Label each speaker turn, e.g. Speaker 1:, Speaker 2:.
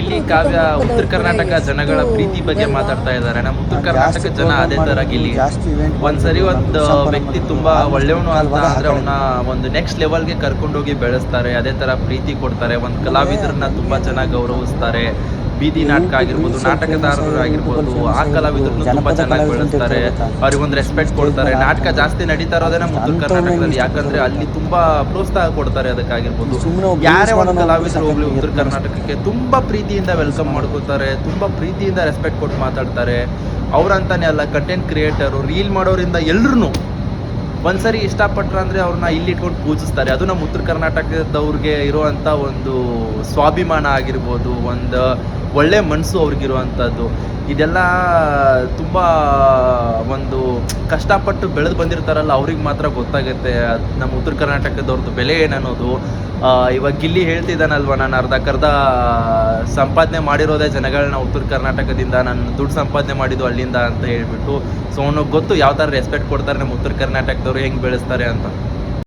Speaker 1: ಗಿಲ್ಲಿ ಕಾವ್ಯ ಉತ್ತರ ಕರ್ನಾಟಕ ಜನಗಳ ಪ್ರೀತಿ ಬಗ್ಗೆ ಮಾತಾಡ್ತಾ ಇದ್ದಾರೆ. ನಮ್ಮ ಉತ್ತರ ಕರ್ನಾಟಕ ಜನ ಅದೇ ತರ ಗಿಲ್ಲಿ ಒಂದ್ಸರಿ ಒಂದು ವ್ಯಕ್ತಿ ತುಂಬಾ ಒಳ್ಳೆಯವನು ಅಂತ ಅಂದ್ರೆ ಅವನ್ನ ಒಂದು ನೆಕ್ಸ್ಟ್ ಲೆವೆಲ್ಗೆ ಕರ್ಕೊಂಡೋಗಿ ಬೆಳೆಸ್ತಾರೆ. ಅದೇ ತರ ಪ್ರೀತಿ ಕೊಡ್ತಾರೆ. ಒಂದು ಕಲಾವಿದರನ್ನ ತುಂಬಾ ಚೆನ್ನಾಗಿ ಗೌರವಿಸ್ತಾರೆ. ಬೀದಿ ನಾಟಕ ಆಗಿರ್ಬೋದು, ನಾಟಕದಾರರು ಆಗಿರ್ಬೋದು, ಆ ಕಲಾವಿದರನ್ನು ತುಂಬಾ ಚೆನ್ನಾಗಿ ಬೆಳೆಸ್ತಾರೆ. ಅವ್ರಿಗೊಂದು ರೆಸ್ಪೆಕ್ಟ್ ಕೊಡ್ತಾರೆ. ನಾಟಕ ಜಾಸ್ತಿ ನಡೀತಾ ಇರೋದೇ ನಮ್ಮ ಉತ್ತರ ಕರ್ನಾಟಕದಲ್ಲಿ, ಯಾಕಂದ್ರೆ ಅಲ್ಲಿ ತುಂಬಾ ಪ್ರೋತ್ಸಾಹ ಕೊಡ್ತಾರೆ. ಅದಕ್ಕಾಗಿರ್ಬೋದು, ಯಾರೇ ಒಂದು ಕಲಾವಿದರು ಹೋಗ್ಲಿ ಉತ್ತರ ಕರ್ನಾಟಕಕ್ಕೆ ತುಂಬಾ ಪ್ರೀತಿಯಿಂದ ವೆಲ್ಕಮ್ ಮಾಡ್ಕೋತಾರೆ. ತುಂಬಾ ಪ್ರೀತಿಯಿಂದ ರೆಸ್ಪೆಕ್ಟ್ ಕೊಟ್ಟು ಮಾತಾಡ್ತಾರೆ. ಅವ್ರಂತಾನೆ ಅಲ್ಲ, ಕಂಟೆಂಟ್ ಕ್ರಿಯೇಟರು, ರೀಲ್ ಮಾಡೋರಿಂದ ಎಲ್ರು ಒಂದ್ಸರಿ ಇಷ್ಟಪಟ್ರ ಅಂದ್ರೆ ಅವ್ರನ್ನ ಇಲ್ಲಿ ಇಟ್ಕೊಂಡು ಪೂಜಿಸ್ತಾರೆ. ಅದು ನಮ್ಮ ಉತ್ತರ ಕರ್ನಾಟಕದವ್ರಿಗೆ ಇರುವಂತ ಒಂದು ಸ್ವಾಭಿಮಾನ ಆಗಿರ್ಬೋದು, ಒಂದು ಒಳ್ಳೆ ಮನಸ್ಸು ಅವ್ರಿಗಿರುವಂಥದ್ದು. ಇದೆಲ್ಲ ತುಂಬ ಒಂದು ಕಷ್ಟಪಟ್ಟು ಬೆಳೆದು ಬಂದಿರ್ತಾರಲ್ಲ, ಅವ್ರಿಗೆ ಮಾತ್ರ ಗೊತ್ತಾಗುತ್ತೆ ನಮ್ಮ ಉತ್ತರ ಕರ್ನಾಟಕದವ್ರದ್ದು ಬೆಲೆ ಏನನ್ನೋದು. ಇವಾಗ ಗಿಲ್ಲಿ ಹೇಳ್ತಿದ್ದಾನಲ್ವ, ನಾನು ಅರ್ಧಕ್ಕರ್ಧ ಸಂಪಾದನೆ ಮಾಡಿರೋದೇ ಜನಗಳನ್ನ ಉತ್ತರ ಕರ್ನಾಟಕದಿಂದ, ನಾನು ದುಡ್ಡು ಸಂಪಾದನೆ ಮಾಡಿದ್ದು ಅಲ್ಲಿಂದ ಅಂತ ಹೇಳ್ಬಿಟ್ಟು. ಸೊ ಅವನಿಗೆ ಗೊತ್ತು ಯಾವ ಥರ ರೆಸ್ಪೆಕ್ಟ್ ಕೊಡ್ತಾರೆ ನಮ್ಮ ಉತ್ತರ ಕರ್ನಾಟಕದವ್ರು, ಹೆಂಗೆ ಬೆಳೆಸ್ತಾರೆ ಅಂತ.